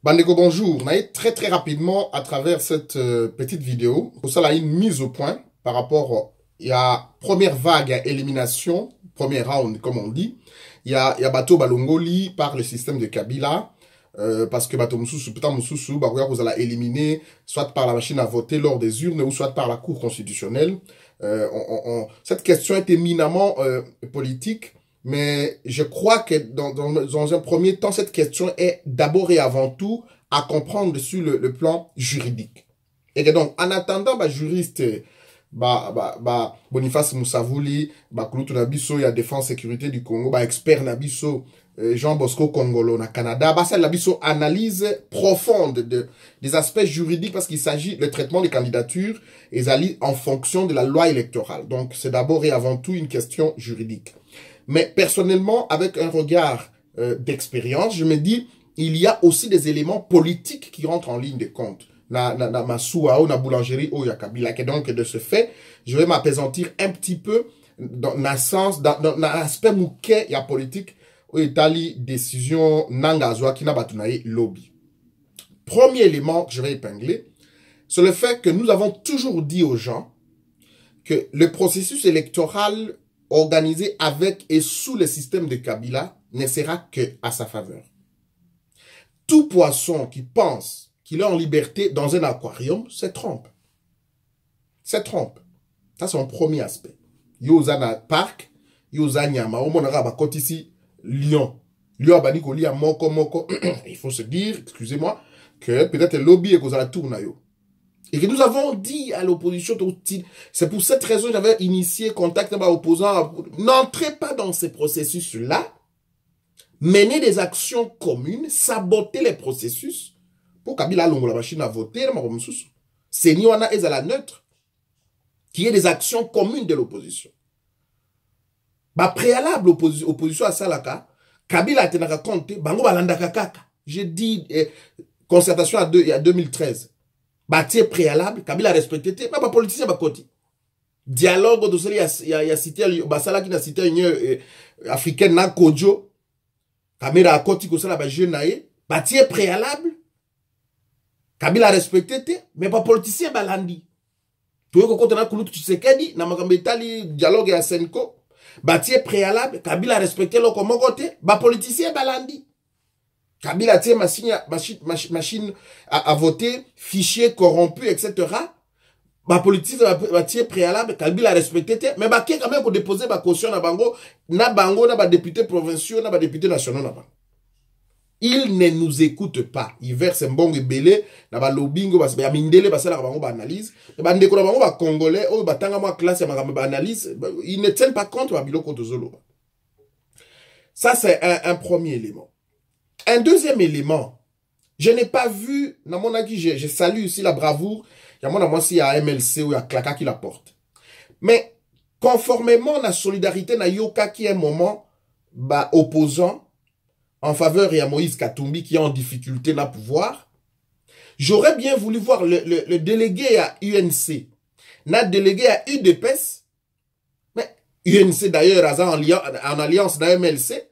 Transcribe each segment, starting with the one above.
Bandeko, bonjour. On a très rapidement à travers cette petite vidéo. Pour ça, là, une mise au point par rapport il y a première vague, il y a élimination, premier round, comme on dit. Il y a Bato Balongoli par le système de Kabila. Parce que Bato Moussoussou, peut-être Moussoussou, vous allez éliminer soit par la machine à voter lors des urnes ou soit par la Cour constitutionnelle. Cette question est éminemment politique. Mais je crois que dans un premier temps, cette question est d'abord et avant tout à comprendre sur le plan juridique. Et que donc, en attendant, juriste, Boniface Moussavouli, Kouloutou Nabiso, il y a Défense Sécurité du Congo, expert Nabiso, Jean Bosco Congolo, na Canada, ça Nabiso analyse profonde des aspects juridiques parce qu'il s'agit du traitement des candidatures et en fonction de la loi électorale. Donc, c'est d'abord et avant tout une question juridique. Mais personnellement, avec un regard d'expérience, je me dis, il y a aussi des éléments politiques qui rentrent en ligne de compte. Na Masouao, na boulangerie, oh Yakabila. Et donc, de ce fait, je vais m'apaisantir un petit peu dans l'aspect mouquet, il y a politique, où Italie, décision, nangazwa, qui n'a pas lobby. Premier élément que je vais épingler, c'est le fait que nous avons toujours dit aux gens que le processus électoral organisé avec et sous le système de Kabila ne sera que à sa faveur. Tout poisson qui pense qu'il est en liberté dans un aquarium se trompe. Se trompe. Ça, c'est un premier aspect. Yozana parc, Yozana nyama, au monara ba ici lion. Lion abani ko lia moko. Il faut se dire, excusez-moi, que peut-être le lobby est causé tourne yo. Et que nous avons dit à l'opposition, c'est pour cette raison que j'avais initié contact avec l'opposant. N'entrez pas dans ces processus-là. Menez des actions communes, saboter les processus. Pour Kabila Longo, la machine à voter, c'est Niwana et à la neutre. Qui est des actions communes de l'opposition. Préalable opposition à Salaka, Kabila a été raconté, Bango Balandaka Kaka. J'ai dit, concertation à 2013. Bâtir préalable, Kabila a respecté, mais pas politicien, pas côté. Dialogue, il y a cité, Basala qui a cité l'Union africaine, na Kodjo, Kabila a côté, comme ça, la jeune naïe, bâtir préalable, Kabila a respecté, mais pas politicien, balandi. Tout le monde a Kouloutou Tshisekedi, na Magambetali, dialogue à Senko, bâtir préalable, Kabila a respecté le côté, pas politicien, balandi. Kabila tient machine à voter, fichier corrompu, etc. Ma politique va tirer préalable, Kabila a respecté, mais qui quand même pour déposer ma caution na bango, na député provinciaux, na député national na bango. Il ne nous écoute pas. Il verse un bon belé, na ba lobbying, ba mindele, ba sala bango ba analyse, ba ndeko na bango ba congolais, o ba tanga ma classe ya ba analyse, ils ne tiennent pas compte ba biloko de zolo. Ça c'est un premier élément. Un deuxième élément, je n'ai pas vu, dans mon avis, je salue ici la bravoure, il y a mon avis, il y a MLC ou il y a Klaka qui la porte. Mais, conformément à la solidarité, na Yoka qui est un moment, opposant, en faveur, il y a Moïse Katumbi qui est en difficulté dans le pouvoir, j'aurais bien voulu voir le délégué à UNC, na délégué à UDPS, mais UNC d'ailleurs, en alliance na MLC,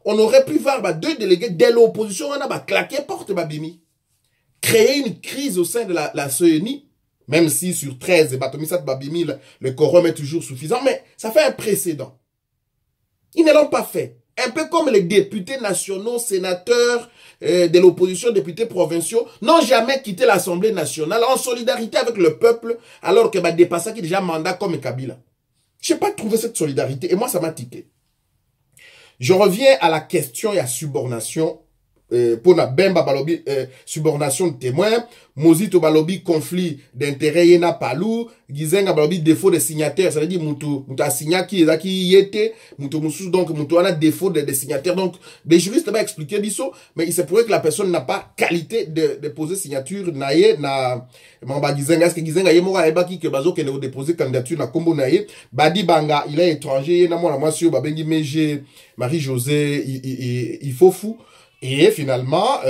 on aurait pu voir deux délégués de l'opposition, on a claqué porte Babimi. Créer une crise au sein de la CENI, même si sur 13, Batomisat Babimi, le quorum est toujours suffisant, mais ça fait un précédent. Ils ne l'ont pas fait. Un peu comme les députés nationaux, sénateurs de l'opposition, députés provinciaux, n'ont jamais quitté l'Assemblée nationale en solidarité avec le peuple, alors que Depassa qui est déjà mandat comme Kabila. Je n'ai pas trouvé cette solidarité, et moi ça m'a tiqué. Je reviens à la question et à subornation. Pour la Bemba Balobi, subornation de témoins, Mozito Balobi, conflit d'intérêt, Yena Palou, Gizenga Balobi, défaut de signataires, ça veut dire Moutou a signé qui était, Moutou Moussous, donc Moutou a défaut de signataires. Donc, les juristes vont expliquer biso, mais il se pourrait que la personne n'a pas qualité de poser signature, naye, na, Mamba Gizenga, est-ce que Gizenga Yemora Ebaki, que Bazo, qu'elle a déposé candidature, na Kombo naye, Badi Banga, il est étranger, Yena Mora Mwasio, Babengi Meje, Marie-José, il faut fou. Et finalement,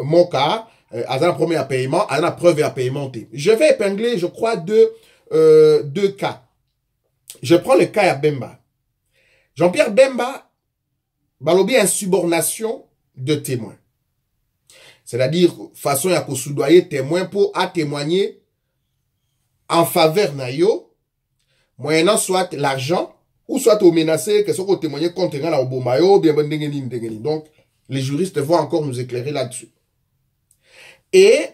mon cas, à un premier paiement, à la preuve à paiement. Je vais épingler, je crois, deux cas. Je prends le cas à Bemba. Jean-Pierre Bemba, Balobi, insubornation de témoins. c'est-à-dire façon ya ko soudoyer témoin pour à témoigner en faveur na yo, moyennant soit l'argent, ou soit au menacé, que ce qu'on témoigne contre la Obomayo, bien donc, les juristes vont encore nous éclairer là-dessus. Et,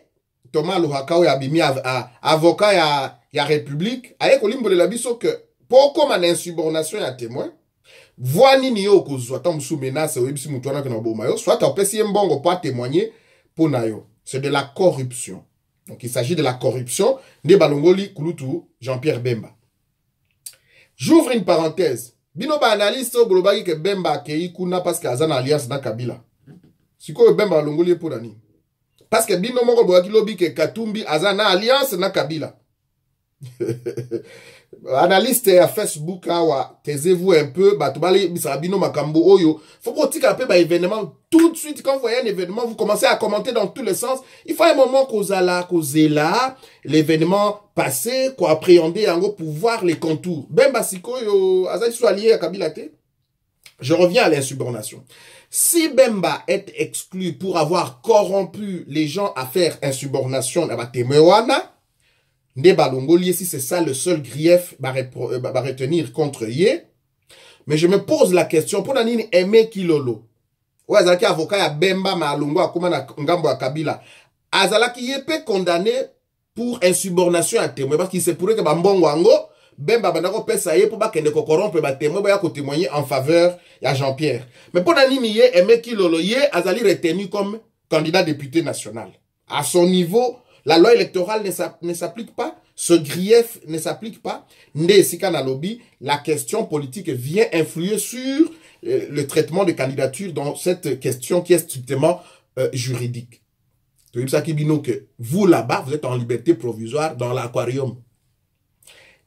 Thomas Lohakao ya bimi avocat ya République, aye kolimbo de la biso que, pour comme en insubordination ya témoin, voix ni yo ko soit en sous menace, ou ebisi mutuana que na Obomayo, soit en pesi mbongo pas témoigner pour nayo. C'est de la corruption. Donc, il s'agit de la corruption de Balongoli Kulutu Jean-Pierre Bemba. J'ouvre une parenthèse. Bino ba analyste bolobaki que Bemba akei kuna parce que azana alliance na Kabila. Siko Bemba Balongoli pour nani? Parce que bino moko bolobaki lobi que Katumbi azana alliance na Kabila. Analyste à Facebook awa, taisez-vous un peu, batubali bisabino makambo oyo. Faut qu'on tique un peu événement tout de suite quand vous voyez un événement, vous commencez à commenter dans tous les sens. Il faut un moment causer là, l'événement passé, qu'on appréhender en gros pour voir les contours. Bemba siko yo azali soit lié à Kabila te. Je reviens à l'insubordination. Si Bemba est exclu pour avoir corrompu les gens à faire insubordination à Batemewana, Nde Balongoli, si c'est ça le seul grief va retenir contre Yé. Mais je me pose la question, pour nani aimer Kilolo? Ou azalaki avocat ya Bemba ma alongo akuma na ngambo ya Kabila. Azalaki Yé peut condamner pour insubordination à témoin parce qu'il se pourrait que Bambongo ango Bemba bandako pesa Yé pour ba kende ko corrompre ba témoin ba ya ko témoigner en faveur ya Jean-Pierre. Mais pour nani Yé aimer Kilolo, Yé azali retenu comme candidat député national. À son niveau, la loi électorale ne s'applique pas, ce grief ne s'applique pas. La question politique vient influer sur le traitement de candidature dans cette question qui est strictement juridique. Vous là-bas, vous êtes en liberté provisoire dans l'aquarium.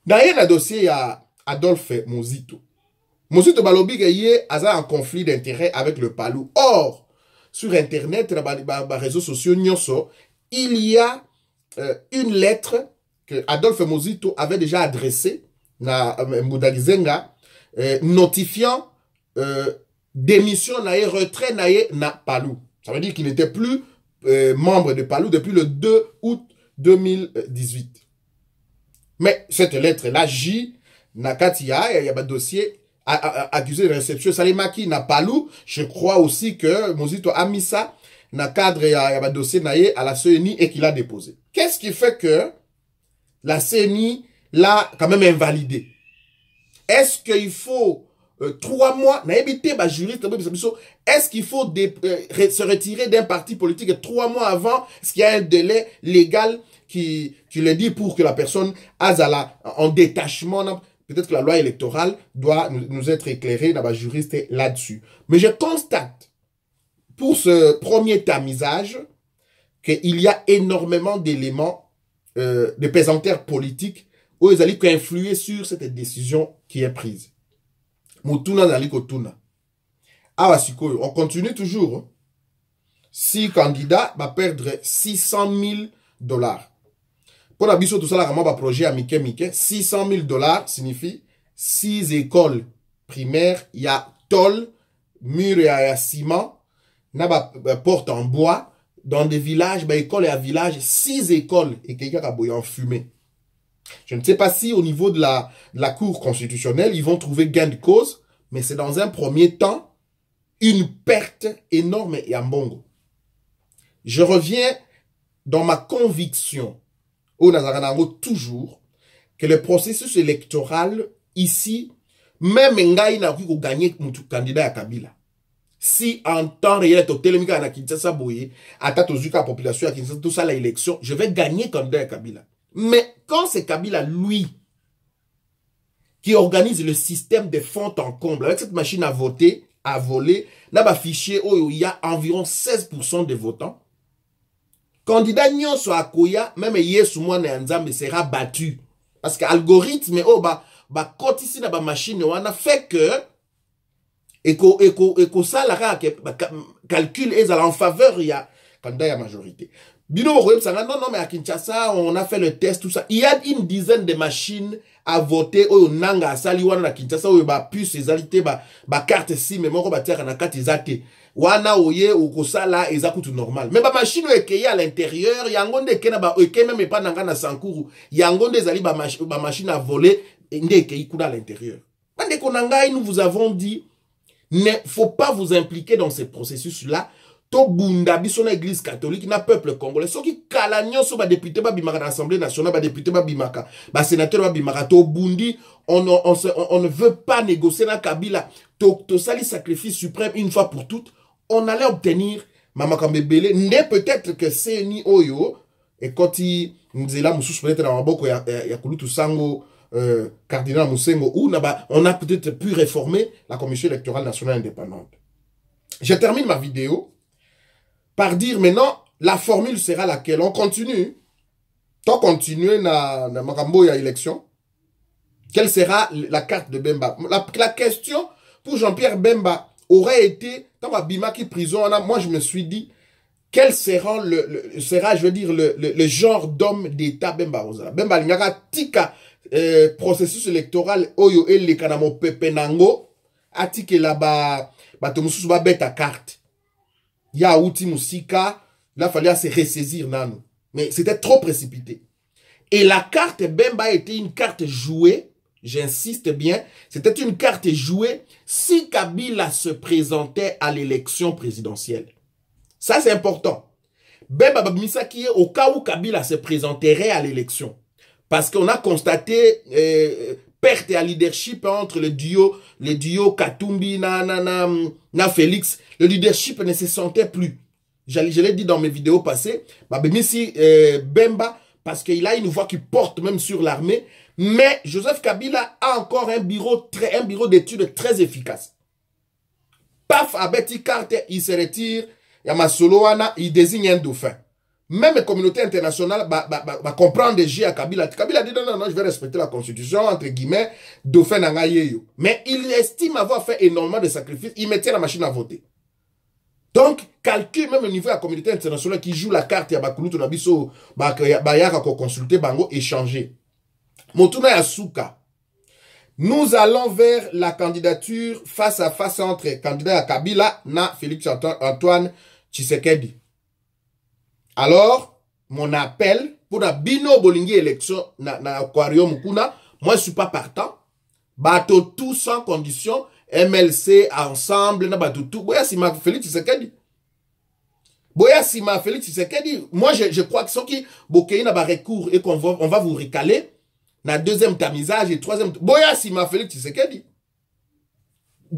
Dans un dossier, il y a Adolphe Mozito. Mozito Balobi a un conflit d'intérêt avec le Palou. Or, sur Internet, les réseaux sociaux, il y a une lettre que Adolphe Mozito avait déjà adressée à Moudalizenga, notifiant démission nae retrait nae na Palou. Ça veut dire qu'il n'était plus membre de Palou depuis le 2 août 2018. Mais cette lettre-là, J, Nakatia, il y a un dossier accusé de réception Salimaki na Palou. Je crois aussi que Mozito a mis ça dans le cadre de dossier à la CENI et qu'il a déposé. Qu'est-ce qui fait que la CENI l'a quand même invalidé? Est-ce qu'il faut 3 mois, est-ce qu'il faut se retirer d'un parti politique 3 mois avant? Est-ce qu'il y a un délai légal qui le dit pour que la personne azala en détachement? Peut-être que la loi électorale doit nous être éclairée dans la juriste là-dessus. Mais je constate pour ce premier tamisage qu'il y a énormément d'éléments de pesanteurs politiques où ils allaient influer sur cette décision qui est prise. Mutuna nali kotuna. Ah, on continue toujours. Si candidat va perdre 600 000 $. Pour la biso tout ça, la projet à Mike, 600 000 $ signifie 6 écoles primaires, il y a tôle, mur et ciment, na porte en bois, dans des villages, école et à village, 6 écoles et quelqu'un qui a bouillé en fumée. Je ne sais pas si au niveau de la Cour constitutionnelle, ils vont trouver gain de cause, mais c'est dans un premier temps une perte énorme et en bongo. Je reviens dans ma conviction, au Nazaranango toujours, que le processus électoral ici, même Ngaï n'a pu gagner mon candidat à Kabila. Si en temps réel, au Télémika à Kinshasa Boye, à Tatozuka, la population à Kinshasa, tout ça, l'élection, je vais gagner candidat à Kabila. Mais quand c'est Kabila, lui, qui organise le système de fond en comble, avec cette machine à voter, à voler, là, bah, fichier, où il y a environ 16% de votants, candidat nyonso akoya, même Yesu Mwana Nzambe sera battu. Parce que l'algorithme, oh, bah, kotisi na ba machine, on a fait que, ça, la calcul est en faveur, il y a, candidat, il y a majorité. Bino, non, mais à Kinshasa, on a fait le test, tout ça. Il y a une dizaine de machines a voté oyo nanga asali wana na Kinshasa oyo ba puce ezalité ba carte SIM moko ba tiaka na carte ezate wana oye okosala eza kutu normal mais ba machine ekeye à l'intérieur yango nde ekena ba ekeye même pas nanga na Sankuru yango nde ezali ba machine à voler nde ekeye kuna à l'intérieur bande konanga nous vous avons dit ne faut pas vous impliquer dans ces processus là. To bunda biso na église catholique na peuple congolais soki kala nyonso ba député ba bimaka na assemblée nationale ba député ba bimaka ba sénateur ba bimaka to bundi on ne veut pas négocier na Kabila to sali sacrifice suprême une fois pour toutes on allait obtenir mama kambebele nde peut-être que c'est ni oyo et quand il nzela mususu peut-être na maboko ya kulutu sango cardinal Musengo ou on a peut-être pu réformer la commission électorale nationale indépendante. Je termine ma vidéo par dire maintenant, la formule sera laquelle? On continue. Tant continuer na makambo ya élection. Quelle sera la carte de Bemba? La question pour Jean-Pierre Bemba aurait été, dans ma bimaki prison, moi je me suis dit, quel sera je veux dire, le genre d'homme d'État Bemba Rosala? Bemba Lingaka tika processus électoral oyo ele kanamo pepenango atike la ba tomususu ba beta carte. Ya outi musika, il a fallu se ressaisir nano. Mais c'était trop précipité. Et la carte Bemba était une carte jouée, j'insiste bien, c'était une carte jouée si Kabila se présentait à l'élection présidentielle. Ça c'est important. Bemba Babimisa qui est au cas où Kabila se présenterait à l'élection. Parce qu'on a constaté perte à leadership entre le duo Katumbi na Félix. Le leadership ne se sentait plus. Je l'ai dit dans mes vidéos passées. Bemba, parce qu'il a une voix qui porte même sur l'armée. Mais Joseph Kabila a encore un bureau d'études très efficace. Paf, à Betty Carter, il se retire. Yamasoloana, il désigne un dauphin. Même la communauté internationale va comprendre déjà à Kabila. Kabila dit non, je vais respecter la constitution, entre guillemets, dauphin nangayeyo. Mais il estime avoir fait énormément de sacrifices. Il mettait la machine à voter. Donc, calcul même au niveau de la communauté internationale qui joue la carte, il y a Bakulutu Nabiso, Bayaka ko consulter Bango, échanger. Motuna Yasuka. Nous allons vers la candidature face à face entre candidat à Kabila na Félix Antoine Tshisekedi. Alors, mon appel pour la bino bolingi élection na aquarium kuna, moi je suis pas partant. Bateau tout sans condition, MLC ensemble na bateau tout. Boya si ma Félix Tshisekedi. Boya si ma Félix Tshisekedi. Moi je crois que ceux qui bokei na ba recours et qu'on va vous recaler na deuxième tamisage et troisième. Boya si ma Félix Tshisekedi.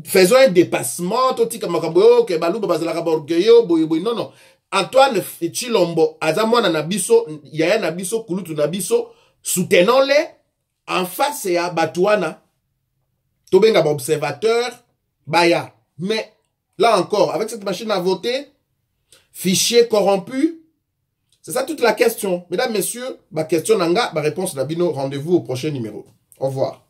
Faisons un dépassement toti kama kaboyo ke baluba bazala kaborgeyo boy non. Antoine Chilombo, Azamwana Nabiso, Yaya Nabiso, Kulutu Nabiso, soutenons-les en face à Batouana. Tobenga observateur, Baya. Mais là encore, avec cette machine à voter, fichier corrompu, c'est ça toute la question. Mesdames, messieurs, ma question nanga, ma réponse Nabino, rendez-vous au prochain numéro. Au revoir.